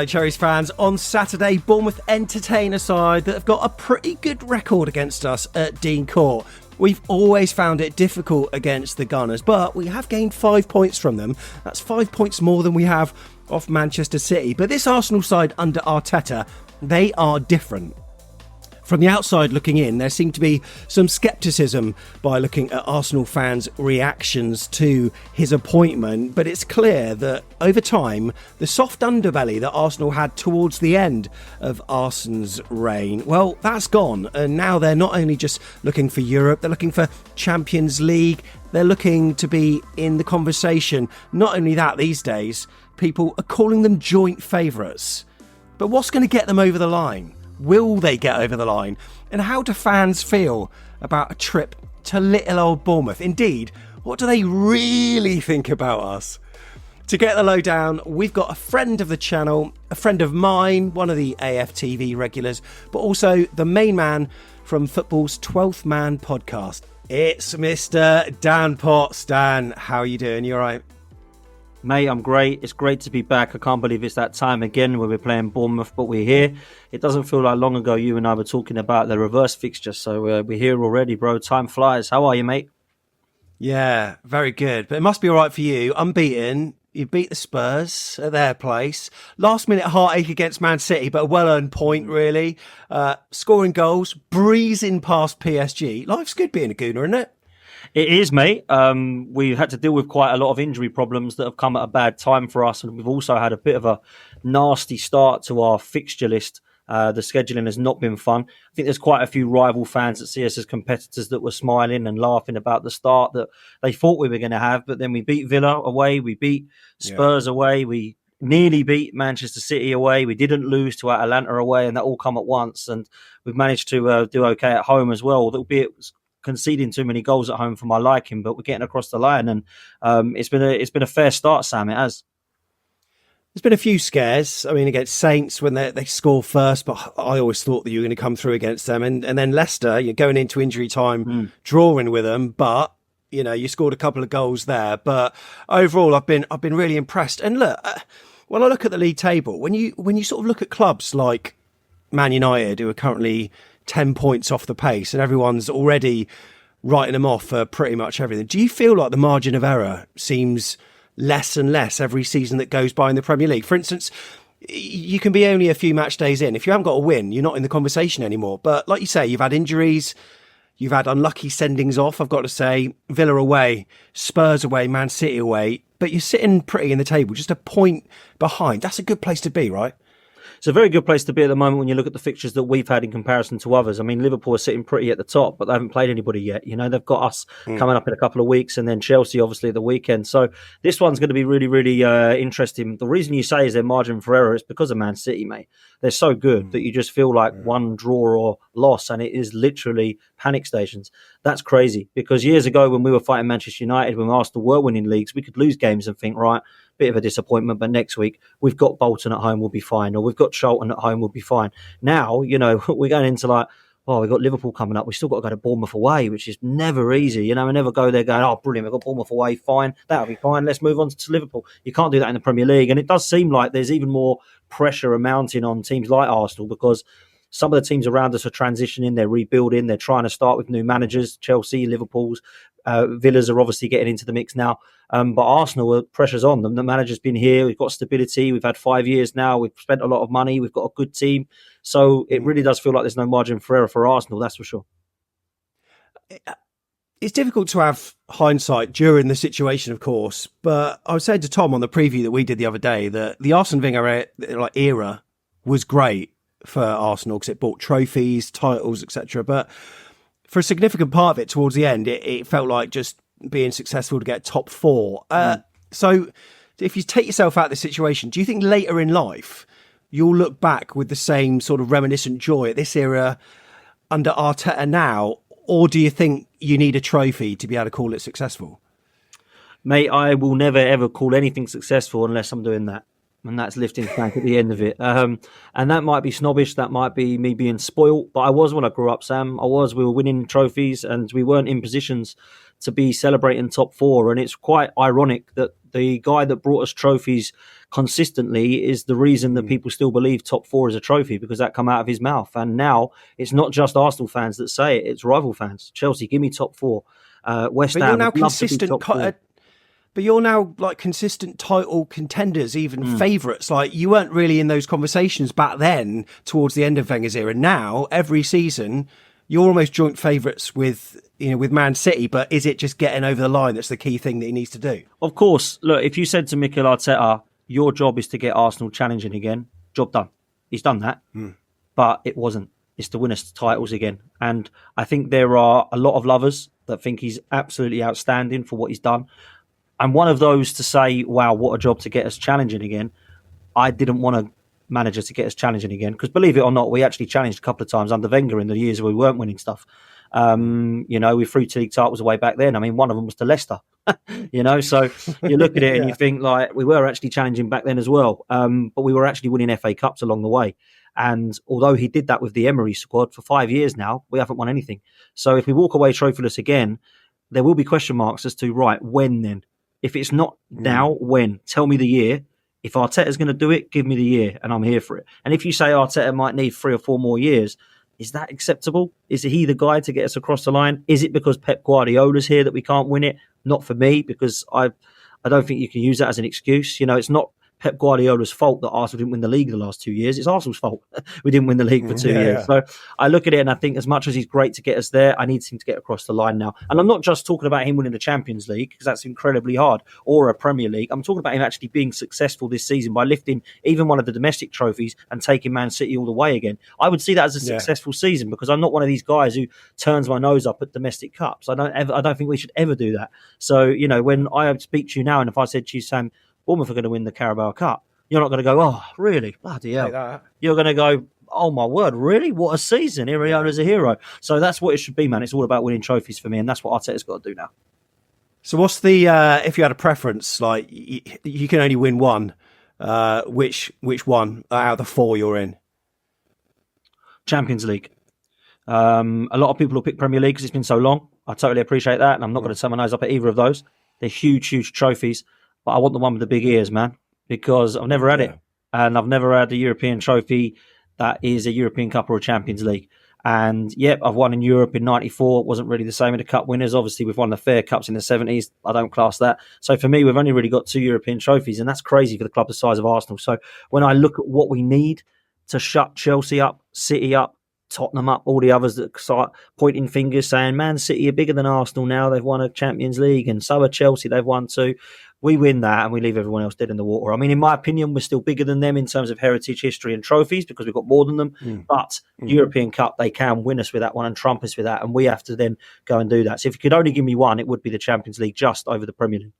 Hello, Cherries fans. On Saturday, Bournemouth entertain a side that have got a pretty good record against us at Dean Court. We've always found it difficult against the Gunners, but we have gained 5 points from them. That's 5 points more than we have off Manchester City. But this Arsenal side under Arteta, they are different. From the outside looking in, there seemed to be some scepticism by looking at Arsenal fans' reactions to his appointment, but it's clear that over time, the soft underbelly that Arsenal had towards the end of Arsene's reign, well, that's gone. And now they're not only just looking for Europe, they're looking for Champions League, they're looking to be in the conversation. Not only that, these days, people are calling them joint favourites. But what's going to get them over the line? Will they get over the line? And how do fans feel about a trip to little old Bournemouth? Indeed, what do they really think about us? To get the lowdown, we've got a friend of the channel, a friend of mine, one of the AFTV regulars, but also the main man from football's 12th Man podcast. It's Mr. Dan Potts. Dan, how are you doing? You all right? Mate, I'm great. It's great to be back. I can't believe it's that time again where we're playing Bournemouth, but we're here. It doesn't feel like long ago you and I were talking about the reverse fixture, so we're here already, bro. Time flies. How are you, mate? Yeah, very good. But it must be all right for you. Unbeaten. You beat the Spurs at their place. Last minute heartache against Man City, but a well-earned point, really. Scoring goals, breezing past PSG. Life's good being a Gooner, isn't it? It is, mate. We've had to deal with quite a lot of injury problems that have come at a bad time for us. And we've also had a bit of a nasty start to our fixture list. The scheduling has not been fun. I think there's quite a few rival fans that see us as competitors that were smiling and laughing about the start that they thought we were going to have. But then we beat Villa away. We beat Spurs away. We nearly beat Manchester City away. We didn't lose to Atalanta away, and that all come at once. And we've managed to do okay at home as well, albeit conceding too many goals at home for my liking, but we're getting across the line, and it's been a fair start, Sam. It has. There's been a few scares. I mean, against Saints when they score first, but I always thought that you were going to come through against them, and then Leicester, you're going into injury time, drawing with them, but you know you scored a couple of goals there. But overall, I've been really impressed. And look, when I look at the league table, when you sort of look at clubs like Man United, who are currently 10 points off the pace and everyone's already writing them off for pretty much everything. Do you feel like the margin of error seems less and less every season that goes by in the Premier League? For instance, you can be only a few match days in. If you haven't got a win, you're not in the conversation anymore. But like you say, you've had injuries, you've had unlucky sendings off, I've got to say. Villa away, Spurs away, Man City away. But you're sitting pretty in the table, just a point behind. That's a good place to be, right? It's a very good place to be at the moment when you look at the fixtures that we've had in comparison to others. I mean, Liverpool are sitting pretty at the top, but they haven't played anybody yet. You know, they've got us coming up in a couple of weeks, and then Chelsea, obviously, at the weekend. So this one's going to be really, really interesting. The reason you say is their margin for error is because of Man City, mate. They're so good that you just feel like one draw or loss, and it is literally panic stations. That's crazy, because years ago when we were fighting Manchester United, when Arsenal were winning leagues, we could lose games and think, right, bit of a disappointment, but next week we've got Bolton at home, we'll be fine, or we've got Charlton at home, we'll be fine. Now, you know, we're going into like, oh, we've got Liverpool coming up, we've still got to go to Bournemouth away, which is never easy. You know, we never go there going, oh, brilliant, we've got Bournemouth away, fine, that'll be fine, let's move on to Liverpool. You can't do that in the Premier League, and it does seem like there's even more pressure mounting on teams like Arsenal, because some of the teams around us are transitioning, they're rebuilding, they're trying to start with new managers. Chelsea, Liverpool's, Villas are obviously getting into the mix now. But Arsenal, pressure's on them. The manager's been here. We've got stability. We've had 5 years now. We've spent a lot of money. We've got a good team. So it really does feel like there's no margin for error for Arsenal, that's for sure. It's difficult to have hindsight during the situation, of course. But I was saying to Tom on the preview that we did the other day that the Arsene Wenger era was great for Arsenal because it brought trophies, titles, etc. But for a significant part of it towards the end, it felt like just being successful to get top four. So if you take yourself out of the situation, do you think later in life you'll look back with the same sort of reminiscent joy at this era under Arteta now? Or do you think you need a trophy to be able to call it successful? Mate, I will never, ever call anything successful unless I'm doing that. And that's lifting plank at the end of it. And that might be snobbish. That might be me being spoilt. But I was when I grew up, Sam. We were winning trophies and we weren't in positions to be celebrating top four. And it's quite ironic that the guy that brought us trophies consistently is the reason that people still believe top four is a trophy, because that come out of his mouth. And now it's not just Arsenal fans that say it; it's rival fans. Chelsea, give me top four. West Ham, you're now would love to be consistent. top four. But you're now like consistent title contenders, even favourites. Like you weren't really in those conversations back then towards the end of Wenger's era. Now, every season, you're almost joint favourites with Man City. But is it just getting over the line that's the key thing that he needs to do? Of course. Look, if you said to Mikel Arteta, your job is to get Arsenal challenging again, job done. He's done that. But it wasn't. It's to win us titles again. And I think there are a lot of lovers that think he's absolutely outstanding for what he's done. I'm one of those to say, wow, what a job to get us challenging again. I didn't want a manager to get us challenging again, because believe it or not, we actually challenged a couple of times under Wenger in the years where we weren't winning stuff. We threw 2 league titles away back then. I mean, one of them was to Leicester, so you look at it and you think like we were actually challenging back then as well. But we were actually winning FA Cups along the way. And although he did that with the Emery squad for 5 years now, we haven't won anything. So if we walk away trophyless again, there will be question marks as to, right, when then? If it's not now, when? Tell me the year. If Arteta's going to do it, give me the year, and I'm here for it. And if you say Arteta might need 3 or 4 more years, is that acceptable? Is he the guy to get us across the line? Is it because Pep Guardiola's here that we can't win it? Not for me, because I don't think you can use that as an excuse. It's not Pep Guardiola's fault that Arsenal didn't win the league the last 2 years. It's Arsenal's fault we didn't win the league for 2 years. So I look at it and I think as much as he's great to get us there, I need him to get across the line now. And I'm not just talking about him winning the Champions League, because that's incredibly hard, or a Premier League. I'm talking about him actually being successful this season by lifting even one of the domestic trophies and taking Man City all the way again. I would see that as a successful season, because I'm not one of these guys who turns my nose up at domestic cups. I don't think we should ever do that. So, when I speak to you now, and if I said to you, Sam, Bournemouth are going to win the Carabao Cup, you're not going to go, oh, really? Bloody hell. You're going to go, oh, my word, really? What a season. Iriola's a hero. So that's what it should be, man. It's all about winning trophies for me, and that's what Arteta's got to do now. So what's the, if you had a preference, like you can only win one, which one out of the 4 you're in? Champions League. A lot of people will pick Premier League because it's been so long. I totally appreciate that, and I'm not going to turn my nose up at either of those. They're huge, huge trophies, but I want the one with the big ears, man. Because I've never had it. And I've never had a European trophy that is a European Cup or a Champions League. And, I've won in Europe in 94. It wasn't really the same with the Cup winners. Obviously, we've won the Fair Cups in the 70s. I don't class that. So for me, we've only really got 2 European trophies, and that's crazy for the club the size of Arsenal. So when I look at what we need to shut Chelsea up, City up, Tottenham up, all the others that start pointing fingers saying, Man City are bigger than Arsenal now. They've won a Champions League, and so are Chelsea. They've won 2. We win that and we leave everyone else dead in the water. I mean, in my opinion, we're still bigger than them in terms of heritage, history and trophies because we've got more than them. But European Cup, they can win us with that one and trump us with that. And we have to then go and do that. So if you could only give me one, it would be the Champions League just over the Premier League.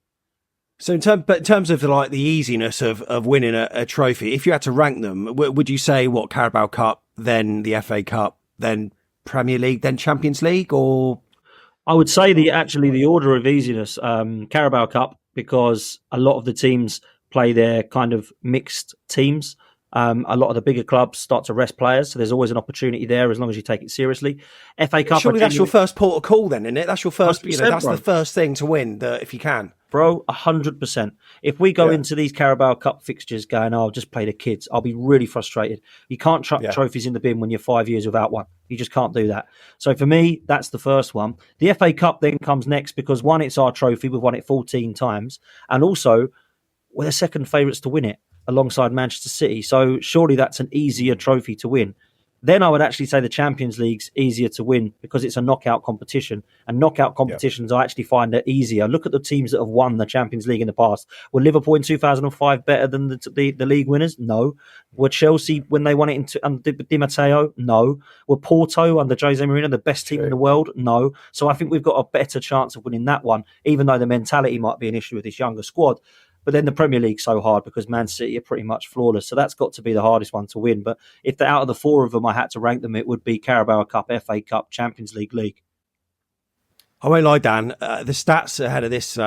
So in terms of the easiness of winning a trophy, if you had to rank them, would you say what, Carabao Cup, then the FA Cup, then Premier League, then Champions League, or? I would say the order of easiness, Carabao Cup, because a lot of the teams play their kind of mixed teams. A lot of the bigger clubs start to rest players, so there's always an opportunity there as long as you take it seriously. FA Cup, surely that's your first port of call, then, isn't it? That's your first. That's the first thing to win. If you can, bro, 100%. If we go into these Carabao Cup fixtures going, "Oh, I'll just play the kids," I'll be really frustrated. You can't chuck trophies in the bin when you're 5 years without one. You just can't do that. So for me, that's the first one. The FA Cup then comes next because one, it's our trophy. We've won it 14 times, and also we're the second favourites to win it, alongside Manchester City. So surely that's an easier trophy to win. Then I would actually say the Champions League's easier to win because it's a knockout competition. And knockout competitions, I actually find it easier. Look at the teams that have won the Champions League in the past. Were Liverpool in 2005 better than the league winners? No. Were Chelsea, when they won it under Di Matteo? No. Were Porto under Jose Mourinho the best team in the world? No. So I think we've got a better chance of winning that one, even though the mentality might be an issue with this younger squad. But then the Premier League's so hard because Man City are pretty much flawless. So that's got to be the hardest one to win. But if out of the 4 of them I had to rank them, it would be Carabao Cup, FA Cup, Champions League. I won't lie, Dan. The stats ahead of this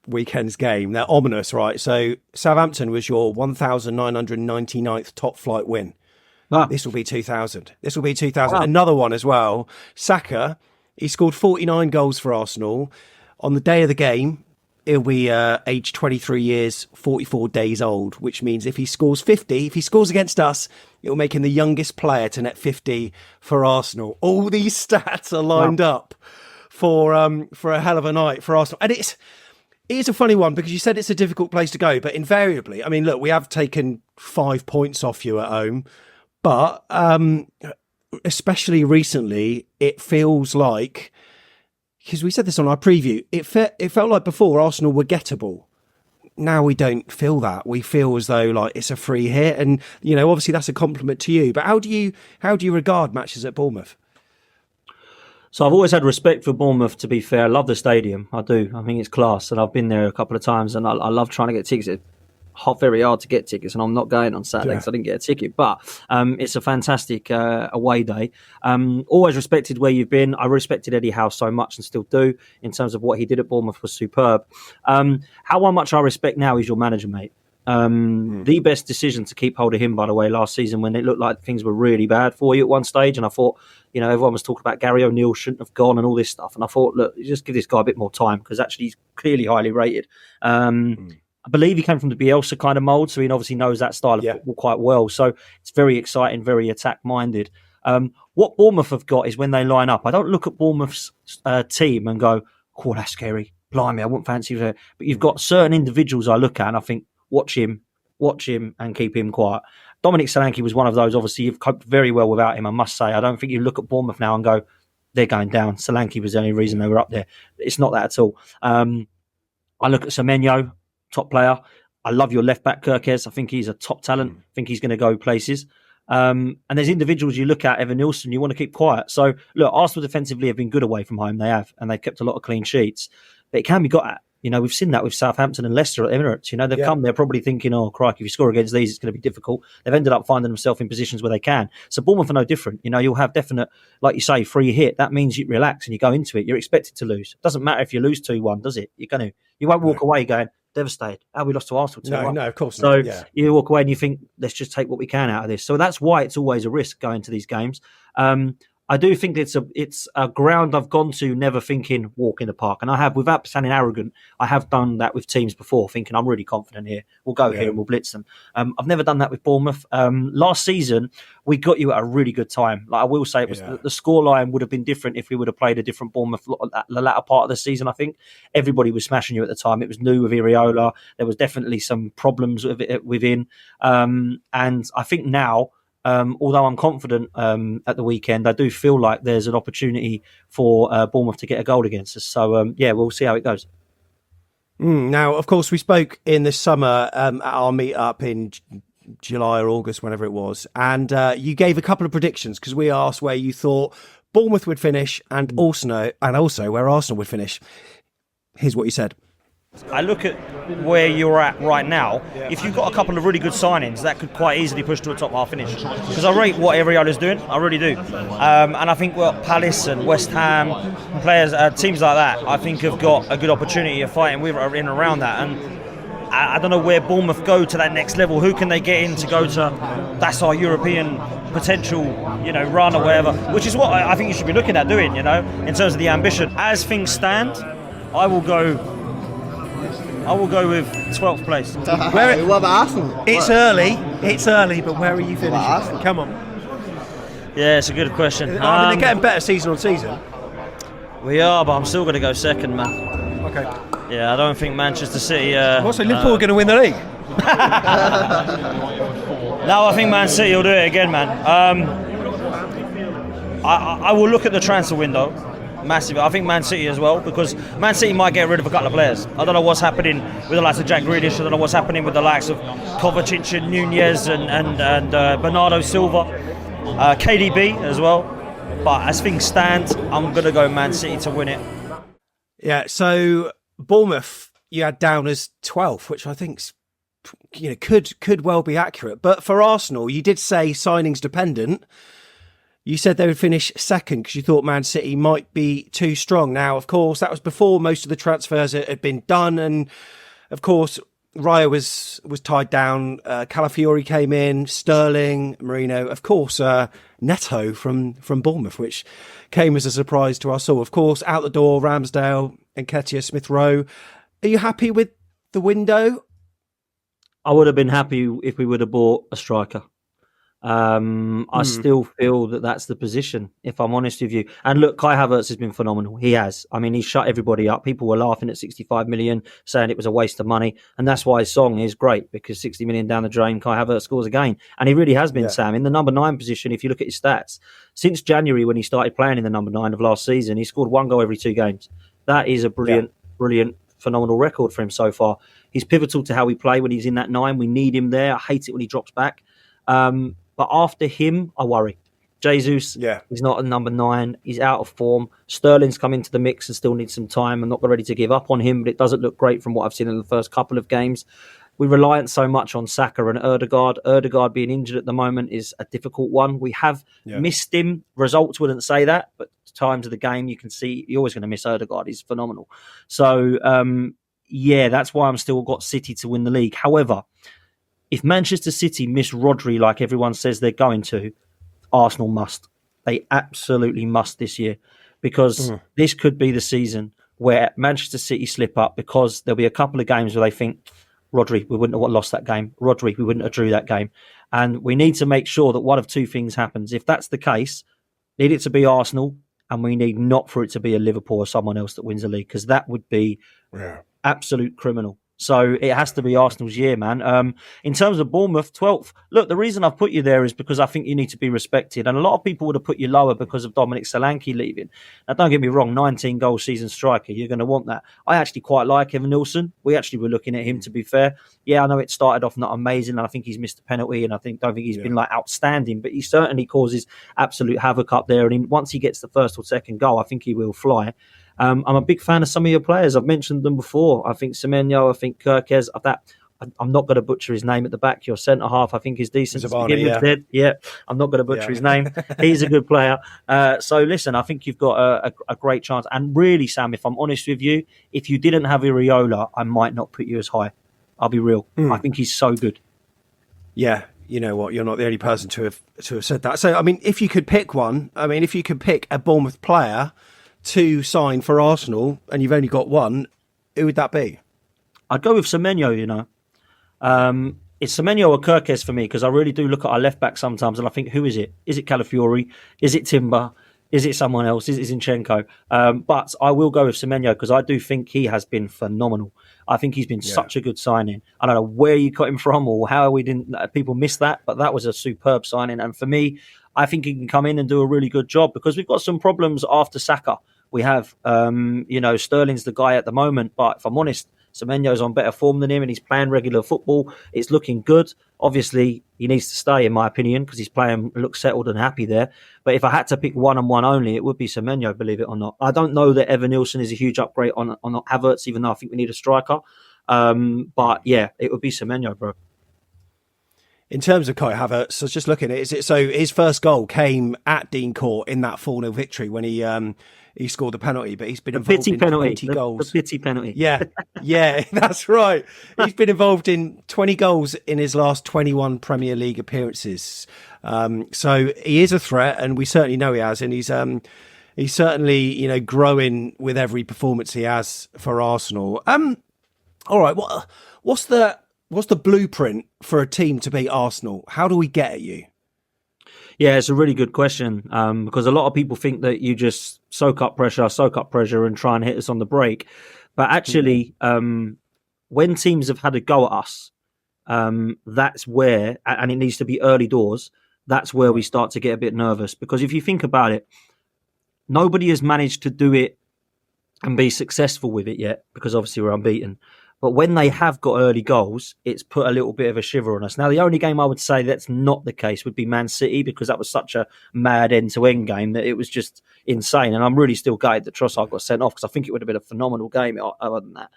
weekend's game, they're ominous, right? So Southampton was your 1,999th top flight win. This will be 2,000. Wow. Another one as well. Saka, he scored 49 goals for Arsenal. On the day of the game, he'll be age 23 years, 44 days old, which means if he scores 50, if he scores against us, it'll make him the youngest player to net 50 for Arsenal. All these stats are lined up for a hell of a night for Arsenal. And it is a funny one because you said it's a difficult place to go, but invariably, I mean, look, we have taken 5 points off you at home, but especially recently, it feels like, because we said this on our preview, it felt like before Arsenal were gettable. Now we don't feel that. We feel as though like it's a free hit, and obviously that's a compliment to you. But how do you regard matches at Bournemouth? So I've always had respect for Bournemouth, to be fair. I love the stadium. I do. I think it's class, and I've been there a couple of times, and I love trying to get tickets. It's very hard to get tickets, and I'm not going on Saturday because I didn't get a ticket. But it's a fantastic away day. Always respected where you've been. I respected Eddie Howe so much and still do in terms of what he did at Bournemouth was superb. How much I respect now is your manager, mate. The best decision to keep hold of him, by the way, last season when it looked like things were really bad for you at one stage, and I thought, everyone was talking about Gary O'Neill shouldn't have gone and all this stuff, and I thought, look, just give this guy a bit more time because actually he's clearly highly rated. I believe he came from the Bielsa kind of mould, so he obviously knows that style of football quite well. So it's very exciting, very attack-minded. What Bournemouth have got is when they line up, I don't look at Bournemouth's team and go, oh, that's scary. Blimey, I wouldn't fancy that. But you've got certain individuals I look at and I think, watch him and keep him quiet. Dominic Solanke was one of those. Obviously, you've coped very well without him, I must say. I don't think you look at Bournemouth now and go, they're going down. Solanke was the only reason they were up there. It's not that at all. I look at Semenyo, top player. I love your left back, Kirkes. I think he's a top talent. I think he's going to go places. And there's individuals you look at, Evan Nielsen, you want to keep quiet. So, look, Arsenal defensively have been good away from home. They have, and they've kept a lot of clean sheets. But it can be got at. We've seen that with Southampton and Leicester at Emirates. They've come there probably thinking, oh, crikey, if you score against these, it's going to be difficult. They've ended up finding themselves in positions where they can. So Bournemouth are no different. You'll have definite, like you say, free hit. That means you relax and you go into it. You're expected to lose. It doesn't matter if you lose 2-1, does it? You're going to. You won't walk away going, devastated. How we lost to Arsenal 2-1. No, of course not. So you walk away and you think, let's just take what we can out of this. So that's why it's always a risk going to these games. I do think it's a ground I've gone to never thinking walk in the park. And I have, without sounding arrogant, I have done that with teams before, thinking I'm really confident here. We'll go here and we'll blitz them. I've never done that with Bournemouth. Last season, we got you at a really good time. Like I will say, it was the scoreline would have been different if we would have played a different Bournemouth the latter part of the season, I think. Everybody was smashing you at the time. It was new with Iriola. There was definitely some problems within. And I think now, although I'm confident at the weekend, I do feel like there's an opportunity for Bournemouth to get a goal against us. So, we'll see how it goes. Now, of course, we spoke in the summer at our meet-up in July or August, whenever it was, and you gave a couple of predictions because we asked where you thought Bournemouth would finish and also where Arsenal would finish. Here's what you said. I look at where you're at right now. If you've got a couple of really good signings, that could quite easily push to a top half finish. Because I rate what Iriola is doing, I really do. And I think Palace and West Ham, players, teams like that, I think have got a good opportunity of fighting with in and around that. And I don't know where Bournemouth go to that next level. Who can they get in to go to? That's our European potential, run or whatever. Which is what I think you should be looking at doing, in terms of the ambition. As things stand, I will go with 12th place. What about Arsenal? It's early, but where are you finishing? Come on. Yeah, it's a good question. They're getting better season on season. We are, but I'm still going to go second, man. Okay. Yeah, I don't think Manchester City... also, Liverpool are going to win the league. No, I think Man City will do it again, man. I will look at the transfer window. Massive. I think Man City as well, because Man City might get rid of a couple of players. I don't know what's happening with the likes of Jack Grealish. I don't know what's happening with the likes of Kovacic and Nunez and Bernardo Silva, KDB as well. But as things stand, I'm going to go Man City to win it. Yeah, so Bournemouth you had down as 12th, which I think could well be accurate. But for Arsenal, you did say signings dependent. You said they would finish second because you thought Man City might be too strong. Now, of course, that was before most of the transfers had been done. And, of course, Raya was tied down. Calafiori came in, Sterling, Marino. Of course, Neto from Bournemouth, which came as a surprise to us all. Of course, out the door, Ramsdale, Nketiah, Smith-Rowe. Are you happy with the window? I would have been happy if we would have bought a striker. I still feel that that's the position, if I'm honest with you. And look, Kai Havertz has been phenomenal. He has. I mean, he's shut everybody up. People were laughing at 65 million, saying it was a waste of money. And that's why his song is great, because 60 million down the drain, Kai Havertz scores again. And he really has been, Sam, in the number 9 position. If you look at his stats, since January, when he started playing in the number 9 of last season, he scored 1 goal every 2 games. That is a brilliant, phenomenal record for him so far. He's pivotal to how we play when he's in that 9. We need him there. I hate it when he drops back. But after him, I worry. Jesus, he's not a number 9. He's out of form. Sterling's come into the mix and still needs some time. I'm not ready to give up on him, but it doesn't look great from what I've seen in the first couple of games. We're reliant so much on Saka and Ødegaard. Ødegaard being injured at the moment is a difficult one. We have missed him. Results wouldn't say that, but times of the game, you can see you're always going to miss Ødegaard. He's phenomenal. So, that's why I'm still got City to win the league. However, if Manchester City miss Rodri like everyone says they're going to, Arsenal must. They absolutely must this year, because this could be the season where Manchester City slip up, because there'll be a couple of games where they think, Rodri, we wouldn't have lost that game. Rodri, we wouldn't have drew that game. And we need to make sure that one of two things happens. If that's the case, need it to be Arsenal, and we need not for it to be a Liverpool or someone else that wins the league, because that would be absolute criminal. So it has to be Arsenal's year, man. In terms of Bournemouth, 12th. Look, the reason I've put you there is because I think you need to be respected. And a lot of people would have put you lower because of Dominic Solanke leaving. Now, don't get me wrong, 19-goal season striker. You're going to want that. I actually quite like Evan Nilsson. We actually were looking at him, to be fair. Yeah, I know it started off not amazing, and I think he's missed a penalty, and don't think he's been like outstanding, but he certainly causes absolute havoc up there. And once he gets the first or second goal, I think he will fly. I'm a big fan of some of your players. I've mentioned them before. I think Semenyo, I think Kirkes. I'm not going to butcher his name at the back. Your centre-half, I think, is decent. Zabani, I'm not going to butcher his name. He's a good player. So, listen, I think you've got a great chance. And really, Sam, if I'm honest with you, if you didn't have Iriola, I might not put you as high. I'll be real. I think he's so good. Yeah, you know what? You're not the only person to have said that. So, I mean, if you could pick a Bournemouth player to sign for Arsenal, and you've only got one, who would that be? I'd go with Semenyo, It's Semenyo or Kirkes for me, because I really do look at our left back sometimes and I think, who is it? Is it Calafiori? Is it Timber? Is it someone else? Is it Zinchenko? But I will go with Semenyo, because I do think he has been phenomenal. I think he's been such a good signing. I don't know where you got him from or how people missed that, but that was a superb signing. And for me, I think he can come in and do a really good job, because we've got some problems after Saka. We have, Sterling's the guy at the moment, but if I'm honest, Semenyo's on better form than him and he's playing regular football. It's looking good. Obviously, he needs to stay, in my opinion, because he's playing, looks settled and happy there. But if I had to pick one and one only, it would be Semenyo, believe it or not. I don't know that Evan Nilsson is a huge upgrade on Havertz, even though I think we need a striker. But yeah, it would be Semenyo, bro. In terms of Kai Havertz, I was just looking at it. So his first goal came at Dean Court in that 4-0 victory when he scored the penalty, but he's been involved in 20 goals. The pity penalty. Yeah, that's right. He's been involved in 20 goals in his last 21 Premier League appearances. So he is a threat, and we certainly know he has, and he's certainly growing with every performance he has for Arsenal. All right, what's the blueprint for a team to beat Arsenal? How do we get at you? Yeah, it's a really good question, because a lot of people think that you just soak up pressure and try and hit us on the break. But actually, when teams have had a go at us, that's where, and it needs to be early doors, that's where we start to get a bit nervous. Because if you think about it, nobody has managed to do it and be successful with it yet, because obviously we're unbeaten. But when they have got early goals, it's put a little bit of a shiver on us. Now, the only game I would say that's not the case would be Man City, because that was such a mad end-to-end game that it was just insane. And I'm really still gutted that Trossard got sent off, because I think it would have been a phenomenal game other than that.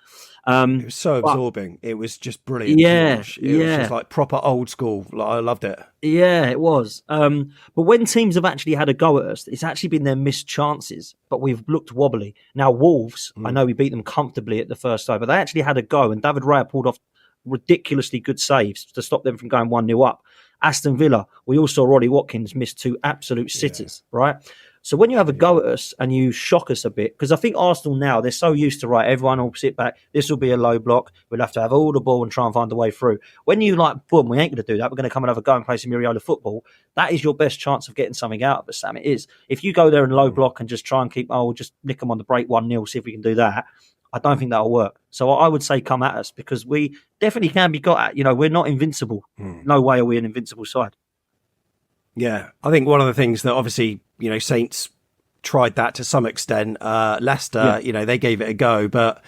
It was so absorbing. It was just brilliant. Yeah, it was just like proper old school. I loved it. Yeah, it was. But when teams have actually had a go at us, it's actually been their missed chances, but we've looked wobbly. Now, Wolves, I know we beat them comfortably at the first time, but they actually had a go, and David Raya pulled off ridiculously good saves to stop them from going 1-0 up. Aston Villa, we all saw Roddy Watkins miss 2 absolute sitters, right? So when you have a go at us and you shock us a bit, because I think Arsenal now, they're so used to, right, everyone will sit back, this will be a low block, we'll have to have all the ball and try and find a way through. When you boom, we ain't going to do that, we're going to come and have a go and play some Muriola football, that is your best chance of getting something out of us, Sam. It is. If you go there and low block and just try and we'll just nick them on the break 1-0, see if we can do that, I don't think that'll work. So I would say come at us, because we definitely can be got at. We're not invincible. No way are we an invincible side. Yeah, I think one of the things that obviously, Saints tried that to some extent. Leicester, they gave it a go, but,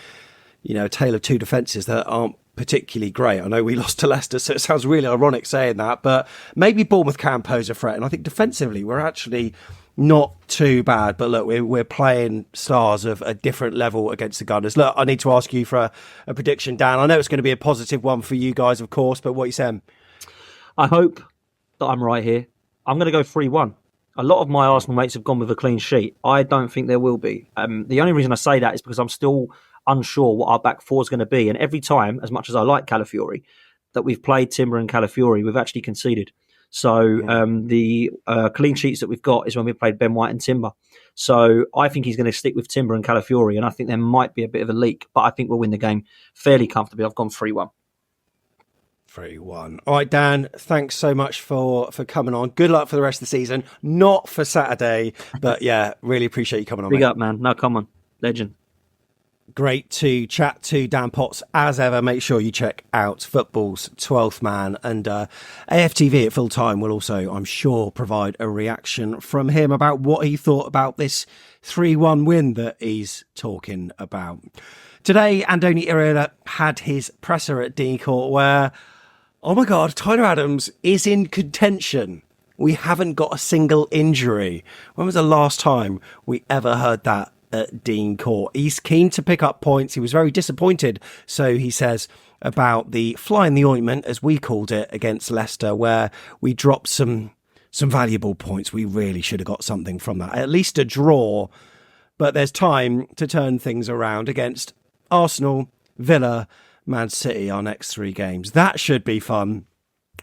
a tale of two defences that aren't particularly great. I know we lost to Leicester, so it sounds really ironic saying that, but maybe Bournemouth can pose a threat. And I think defensively, we're actually not too bad. But look, we're playing stars of a different level against the Gunners. Look, I need to ask you for a prediction, Dan. I know it's going to be a positive one for you guys, of course, but what are you saying? I hope that I'm right here. I'm going to go 3-1. A lot of my Arsenal mates have gone with a clean sheet. I don't think there will be. The only reason I say that is because I'm still unsure what our back four is going to be. And every time, as much as I like Calafiori, that we've played Timber and Calafiori, we've actually conceded. So the clean sheets that we've got is when we played Ben White and Timber. So I think he's going to stick with Timber and Calafiori, and I think there might be a bit of a leak, but I think we'll win the game fairly comfortably. I've gone 3-1. 3-1. All right, Dan, thanks so much for coming on. Good luck for the rest of the season. Not for Saturday, but yeah, really appreciate you coming on. Big up, man. No, come on. Legend. Great to chat to Dan Potts as ever. Make sure you check out Football's 12th Man, and AFTV at full time will also, I'm sure, provide a reaction from him about what he thought about this 3-1 win that he's talking about. Today, Andoni Iraola had his presser at Dean Court where, oh my God, Tyler Adams is in contention. We haven't got a single injury. When was the last time we ever heard that at Dean Court? He's keen to pick up points. He was very disappointed, so he says, about the fly in the ointment, as we called it, against Leicester, where we dropped some valuable points. We really should have got something from that, at least a draw. But there's time to turn things around against Arsenal, Villa, Man City, our next three games. That should be fun.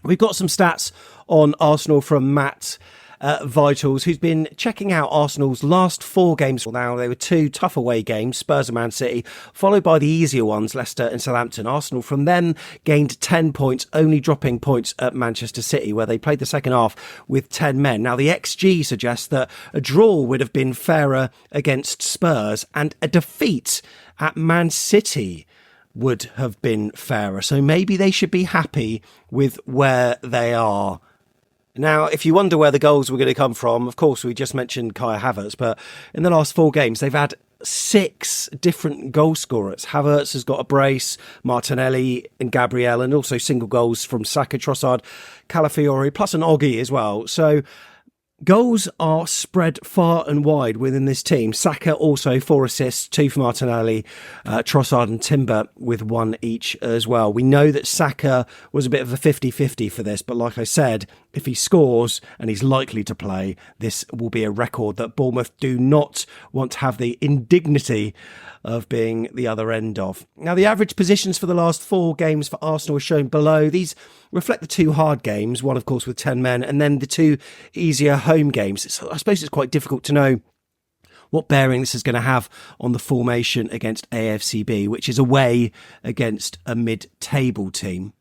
We've got some stats on Arsenal from Matt Vitals, who's been checking out Arsenal's last four games. Now, they were two tough away games, Spurs and Man City, followed by the easier ones, Leicester and Southampton. Arsenal from them gained 10 points, only dropping points at Manchester City, where they played the second half with 10 men. Now, the XG suggests that a draw would have been fairer against Spurs, and a defeat at Man City would have been fairer. So maybe they should be happy with where they are. Now, if you wonder where the goals were going to come from, of course, we just mentioned Kai Havertz, but in the last four games, they've had 6 different goal scorers. Havertz has got a brace, Martinelli and Gabriel, and also single goals from Saka, Trossard, Calafiori, plus an Oggy as well. So goals are spread far and wide within this team. Saka also 4 assists, 2 for Martinelli, Trossard and Timber with 1 each as well. We know that Saka was a bit of a 50-50 for this, but like I said, if he scores, and he's likely to play, this will be a record that Bournemouth do not want to have the indignity of being the other end of. Now, the average positions for the last 4 games for Arsenal are shown below. These reflect the 2 hard games, one, of course, with 10 men, and then the 2 easier home games. I suppose it's quite difficult to know what bearing this is going to have on the formation against AFCB, which is away against a mid-table team.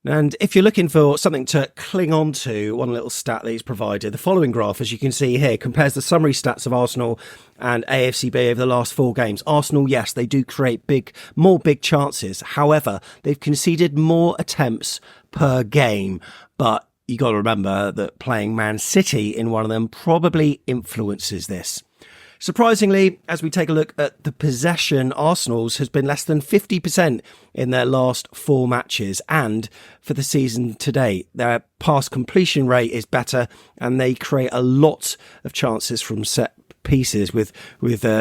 And if you're looking for something to cling on to, one little stat that he's provided, the following graph, as you can see here, compares the summary stats of Arsenal and AFCB over the last 4 games. Arsenal, yes, they do create more big chances. However, they've conceded more attempts per game. But you got to remember that playing Man City in one of them probably influences this. Surprisingly, as we take a look at the possession, Arsenal's has been less than 50% in their last 4 matches. And for the season to date, their pass completion rate is better, and they create a lot of chances from set pieces with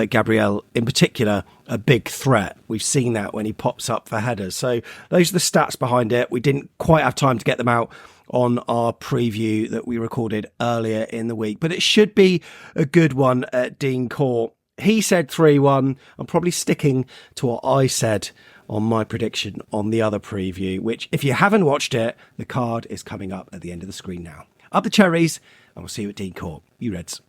Gabriel in particular, a big threat. We've seen that when he pops up for headers. So those are the stats behind it. We didn't quite have time to get them out on our preview that we recorded earlier in the week, but it should be a good one at Dean Court. He said 3-1. I'm probably sticking to what I said on my prediction on the other preview, which, if you haven't watched it, the card is coming up at the end of the screen now. Up the cherries, and we'll see you at Dean Court. You Reds.